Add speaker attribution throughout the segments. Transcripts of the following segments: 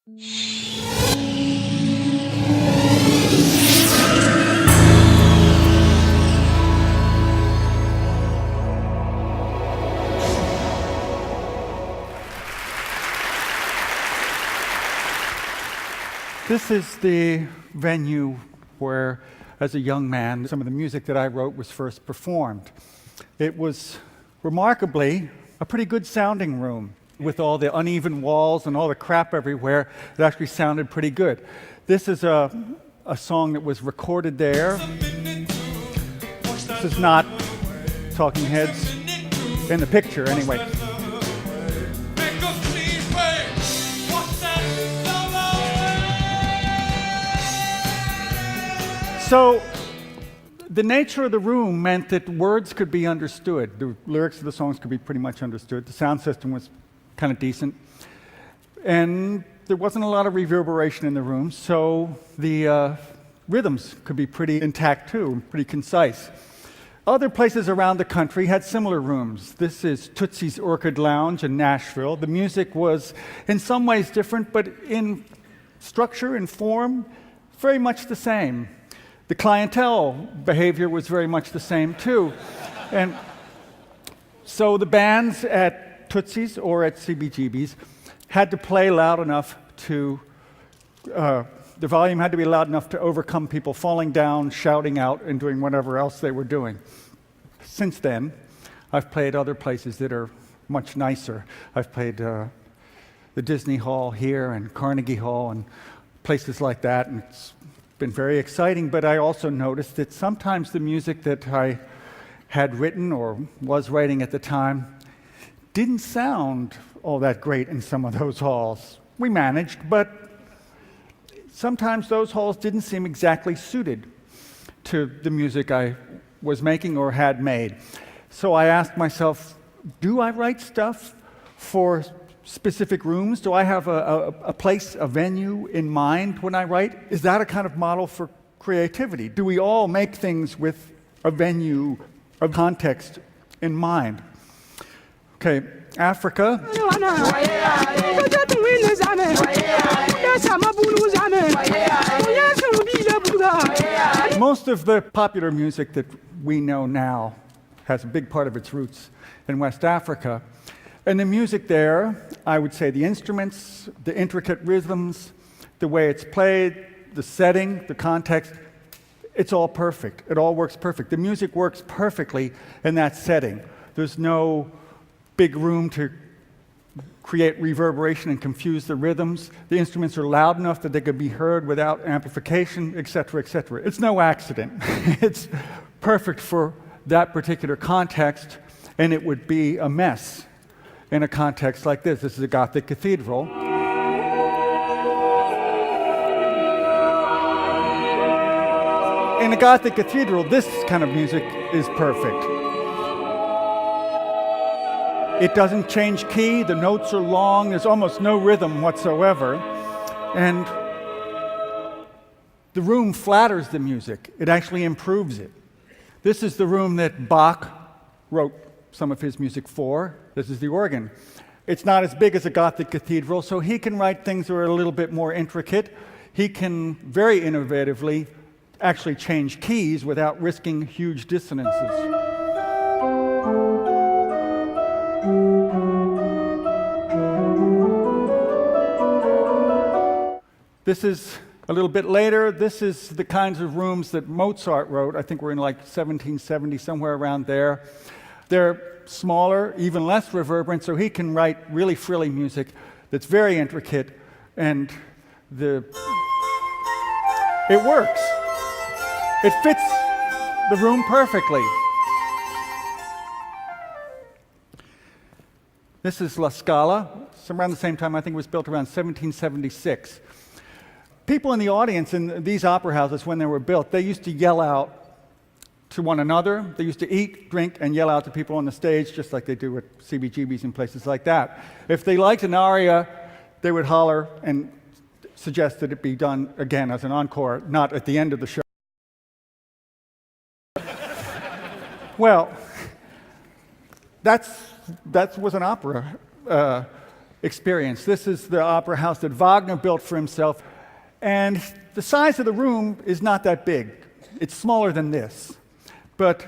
Speaker 1: This is the venue where, as a young man, some of the music that I wrote was first performed. It was remarkably a pretty good sounding room. With all the uneven walls and all the crap everywhere, it actually sounded pretty good. This is a song that was recorded there. This is not Talking Heads in the picture, anyway. So, the nature of the room meant that words could be understood. The lyrics of the songs could be pretty much understood. The sound system was kind of decent. And there wasn't a lot of reverberation in the room, so the rhythms could be pretty intact too, pretty concise. Other places around the country had similar rooms. This is Tootsie's Orchid Lounge in Nashville. The music was in some ways different, but in structure and form, very much the same. The clientele behavior was very much the same too. And so the bands at Tootsie's or at CBGB's had to play loud enough to, the volume had to be loud enough to overcome people falling down, shouting out, and doing whatever else they were doing. Since then, I've played other places that are much nicer. I've played the Disney Hall here and Carnegie Hall and places like that, and it's been very exciting, but I also noticed that sometimes the music that I had written or was writing at the time didn't sound all that great in some of those halls. We managed, but sometimes those halls didn't seem exactly suited to the music I was making or had made. So I asked myself, do I write stuff for specific rooms? Do I have a place, a venue in mind when I write? Is that a kind of model for creativity? Do we all make things with a venue, a context in mind? Okay, Africa. Most of the popular music that we know now has a big part of its roots in West Africa. And the music there, I would say the instruments, the intricate rhythms, the way it's played, the setting, the context, it's all perfect. It all works perfect. The music works perfectly in that setting. There's no big room to create reverberation and confuse the rhythms. The instruments are loud enough that they could be heard without amplification, etc., etc. It's no accident. It's perfect for that particular context, and it would be a mess in a context like this. This is a Gothic cathedral. In a Gothic cathedral, this kind of music is perfect. It doesn't change key, the notes are long, there's almost no rhythm whatsoever, and the room flatters the music. It actually improves it. This is the room that Bach wrote some of his music for. This is the organ. It's not as big as a Gothic cathedral, so he can write things that are a little bit more intricate. He can very innovatively actually change keys without risking huge dissonances. This is a little bit later. This is the kinds of rooms that Mozart wrote. I think we're in like 1770, somewhere around there. They're smaller, even less reverberant, so he can write really frilly music that's very intricate, and it works. It fits the room perfectly. This is La Scala. It's around the same time. I think it was built around 1776. People in the audience in these opera houses, when they were built, they used to yell out to one another. They used to eat, drink, and yell out to people on the stage, just like they do at CBGB's and places like that. If they liked an aria, they would holler and suggest that it be done again as an encore, not at the end of the show. Well, that was an opera. experience. This is the opera house that Wagner built for himself. And the size of the room is not that big. It's smaller than this. But,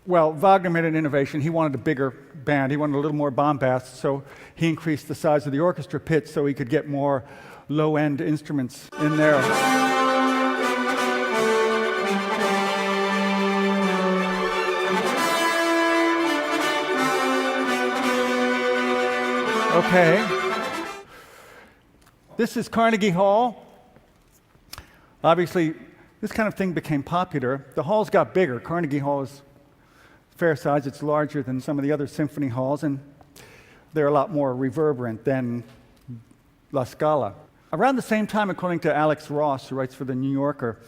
Speaker 1: well, Wagner made an innovation. He wanted a bigger band. He wanted a little more bombast, so he increased the size of the orchestra pit so he could get more low-end instruments in there. Okay. This is Carnegie Hall. Obviously, this kind of thing became popular. The halls got bigger. Carnegie Hall is fair size. It's larger than some of the other symphony halls, and they're a lot more reverberant than La Scala. Around the same time, according to Alex Ross, who writes for The New Yorker,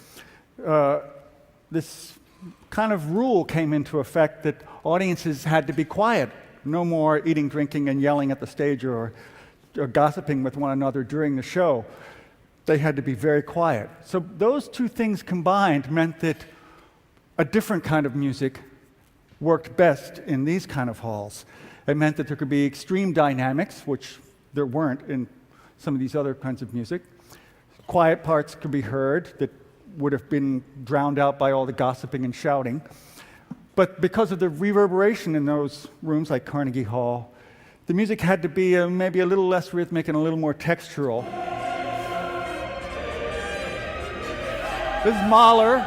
Speaker 1: this kind of rule came into effect that audiences had to be quiet. No more eating, drinking, and yelling at the stage or gossiping with one another during the show. They had to be very quiet. So those two things combined meant that a different kind of music worked best in these kind of halls. It meant that there could be extreme dynamics, which there weren't in some of these other kinds of music. Quiet parts could be heard that would have been drowned out by all the gossiping and shouting. But because of the reverberation in those rooms, like Carnegie Hall, the music had to be maybe a little less rhythmic and a little more textural. This is Mahler.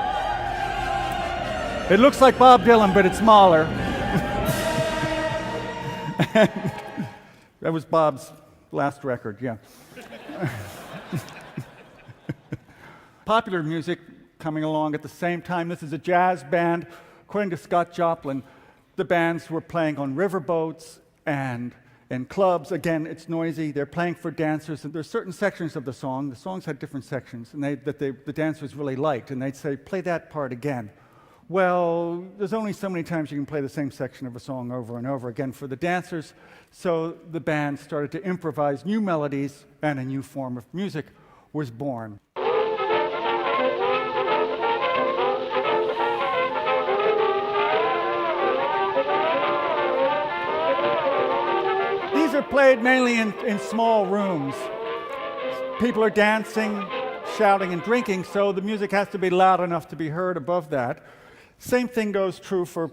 Speaker 1: It looks like Bob Dylan, but it's Mahler. That was Bob's last record, yeah. Popular music coming along at the same time. This is a jazz band. According to Scott Joplin, the bands were playing on riverboats and in clubs. Again, it's noisy. They're playing for dancers. And there's certain sections of the song. The songs had different sections, and the dancers really liked. And they'd say, play that part again. Well, there's only so many times you can play the same section of a song over and over again for the dancers. So the band started to improvise new melodies, and a new form of music was born. These are played mainly in small rooms. People are dancing, shouting, and drinking, so the music has to be loud enough to be heard above that. Same thing goes true for,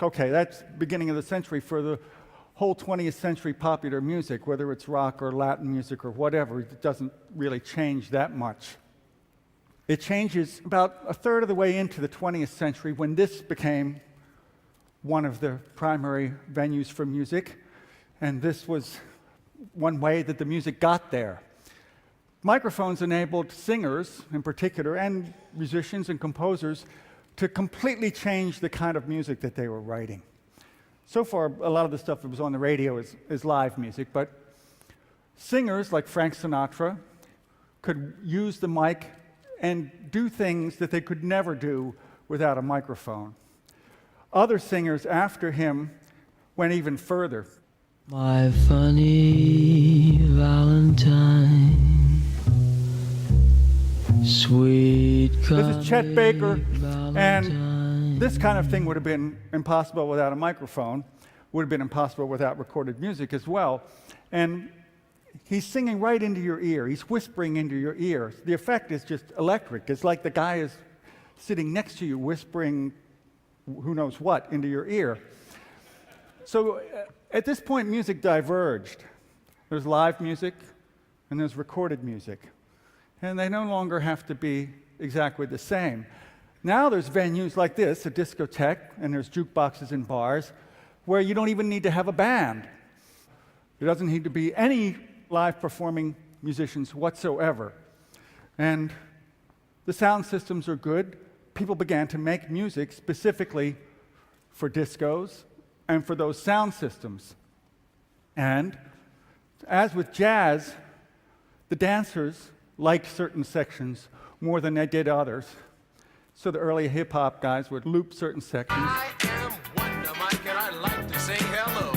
Speaker 1: okay, that's beginning of the century, for the whole 20th century popular music, whether it's rock or Latin music or whatever. It doesn't really change that much. It changes about a third of the way into the 20th century when this became one of the primary venues for music. And this was one way that the music got there. Microphones enabled singers, in particular, and musicians and composers to completely change the kind of music that they were writing. So far, a lot of the stuff that was on the radio is live music, but singers like Frank Sinatra could use the mic and do things that they could never do without a microphone. Other singers after him went even further.
Speaker 2: My funny Valentine, sweet
Speaker 1: This is Chet Baker,
Speaker 2: Valentine.
Speaker 1: and this kind of thing would have been impossible without a microphone, would have been impossible without recorded music as well. And he's singing right into your ear. He's whispering into your ear. The effect is just electric. It's like the guy is sitting next to you whispering who knows what into your ear. So at this point, music diverged. There's live music and there's recorded music. And they no longer have to be exactly the same. Now there's venues like this, a discotheque, and there's jukeboxes in bars, where you don't even need to have a band. There doesn't need to be any live performing musicians whatsoever. And the sound systems are good. People began to make music specifically for discos and for those sound systems. And as with jazz, the dancers liked certain sections more than they did others. So the early hip-hop guys would loop certain sections.
Speaker 3: I am Wonder Mike, and I like to say hello.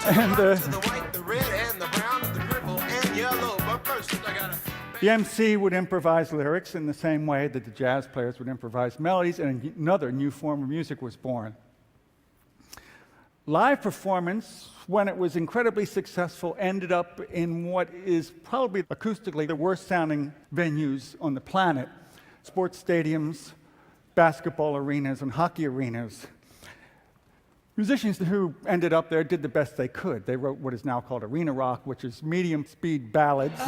Speaker 1: And
Speaker 3: To the white, the red, and the brown, the purple, and yellow. But first, I gotta...
Speaker 1: the MC would improvise lyrics in the same way that the jazz players would improvise melodies, and another new form of music was born. live performance, when it was incredibly successful, ended up in what is probably acoustically the worst sounding venues on the planet. Sports stadiums, basketball arenas, and hockey arenas. Musicians who ended up there did the best they could. They wrote what is now called arena rock, which is medium speed ballads.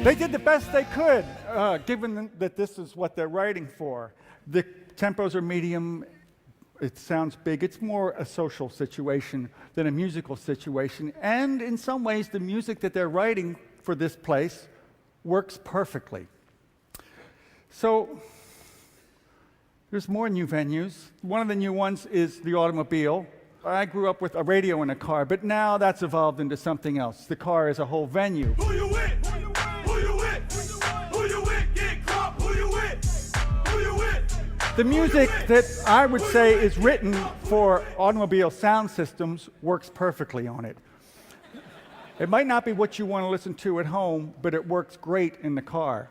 Speaker 1: They did the best they could, given that this is what they're writing for. The tempos are medium, it sounds big. It's more a social situation than a musical situation. And in some ways, the music that they're writing for this place works perfectly. So there's more new venues. One of the new ones is the automobile. I grew up with a radio in a car, but now that's evolved into something else. The car is a whole venue.
Speaker 3: Who you with? Who you with? Who you with? Get crop. Who you with? Who you with?
Speaker 1: The music that I would say is written for automobile sound systems works perfectly on it. It might not be what you want to listen to at home, but it works great in the car.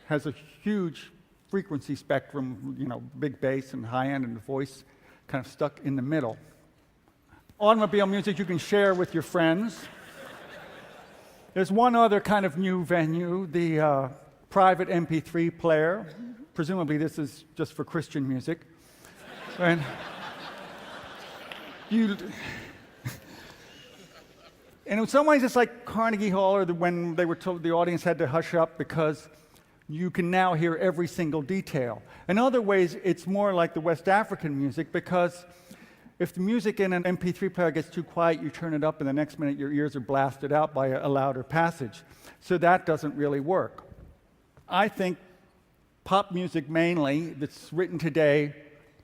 Speaker 1: Has a huge frequency spectrum, big bass and high end and the voice kind of stuck in the middle. Automobile music you can share with your friends. There's one other kind of new venue, the private MP3 player. Presumably this is just for Christian music. And and in some ways it's like Carnegie Hall, or when they were told the audience had to hush up because you can now hear every single detail. In other ways, it's more like the West African music, because if the music in an MP3 player gets too quiet, you turn it up, and the next minute your ears are blasted out by a louder passage. So that doesn't really work. I think pop music mainly, that's written today,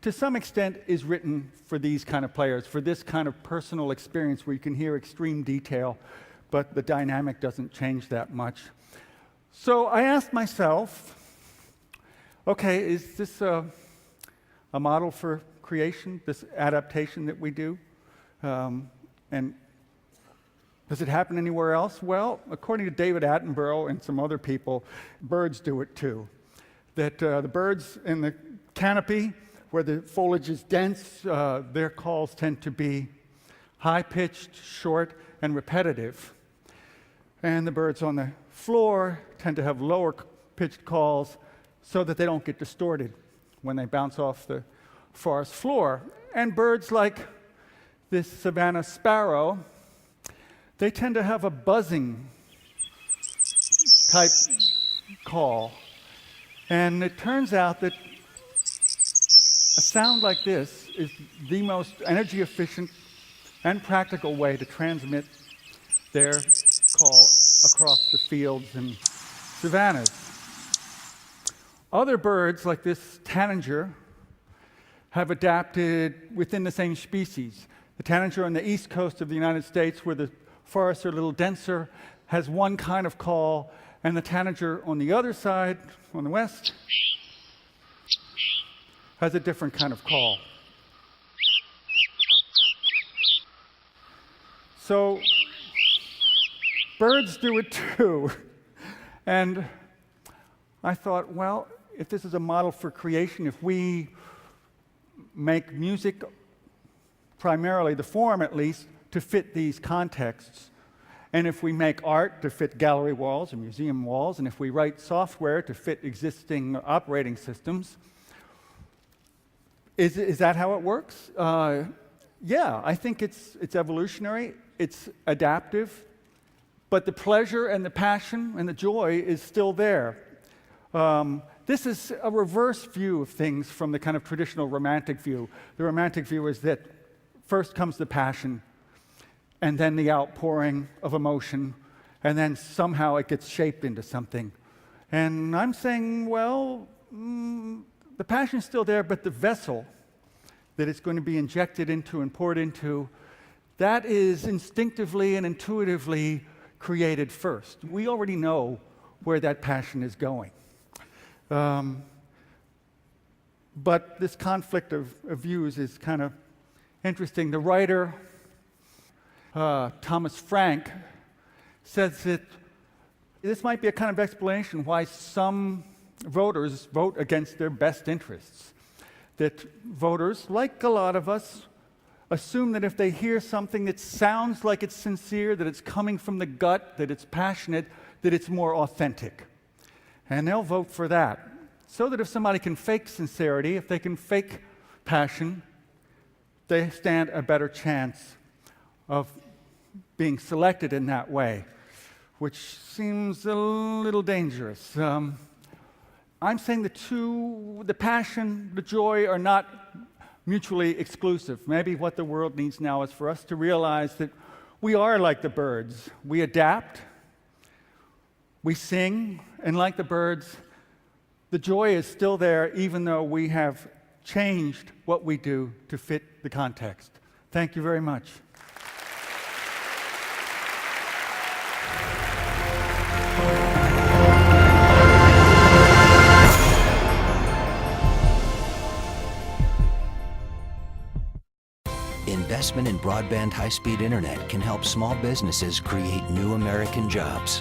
Speaker 1: to some extent is written for these kind of players, for this kind of personal experience where you can hear extreme detail, but the dynamic doesn't change that much. So I asked myself, okay, is this a model for creation, this adaptation that we do? And does it happen anywhere else? Well, according to David Attenborough and some other people, birds do it too. That the birds in the canopy, where the foliage is dense, their calls tend to be high-pitched, short, and repetitive. And the birds on the floor tend to have lower-pitched calls so that they don't get distorted when they bounce off the forest floor. And birds like this savanna sparrow, they tend to have a buzzing type call. And it turns out that a sound like this is the most energy efficient and practical way to transmit their call across the fields and savannas. Other birds, like this tanager, have adapted within the same species. The tanager on the east coast of the United States, where the forests are a little denser, has one kind of call, and the tanager on the other side, on the west, has a different kind of call. So birds do it too. And I thought, well, if this is a model for creation, if we make music primarily, the form at least, to fit these contexts, and if we make art to fit gallery walls and museum walls, and if we write software to fit existing operating systems, is that how it works? Yeah, I think it's evolutionary, it's adaptive, but the pleasure and the passion and the joy is still there. This is a reverse view of things from the kind of traditional romantic view. The romantic view is that first comes the passion, and then the outpouring of emotion, and then somehow it gets shaped into something. And I'm saying, well, the passion's still there, but the vessel that it's going to be injected into and poured into, that is instinctively and intuitively created first. We already know where that passion is going. But this conflict of views is kind of interesting. The writer, Thomas Frank, says that This might be a kind of explanation why some voters vote against their best interests. That voters, like a lot of us, assume that if they hear something that sounds like it's sincere, that it's coming from the gut, that it's passionate, that it's more authentic. And they'll vote for that. So that if somebody can fake sincerity, if they can fake passion, they stand a better chance of being selected in that way, which seems a little dangerous. I'm saying the passion, the joy are not mutually exclusive. Maybe what the world needs now is for us to realize that we are like the birds. We adapt, we sing, and like the birds, the joy is still there even though we have changed what we do to fit the context. Thank you very much.
Speaker 4: Investment in broadband high-speed internet can help small businesses create new American jobs.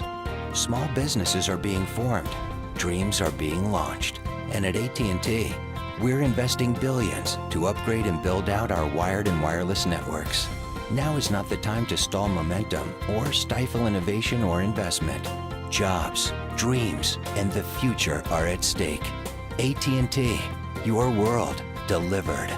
Speaker 4: Small businesses are being formed, dreams are being launched, and at AT&T, we're investing billions to upgrade and build out our wired and wireless networks. Now is not the time to stall momentum or stifle innovation or investment. Jobs, dreams, and the future are at stake. AT&T, your world delivered.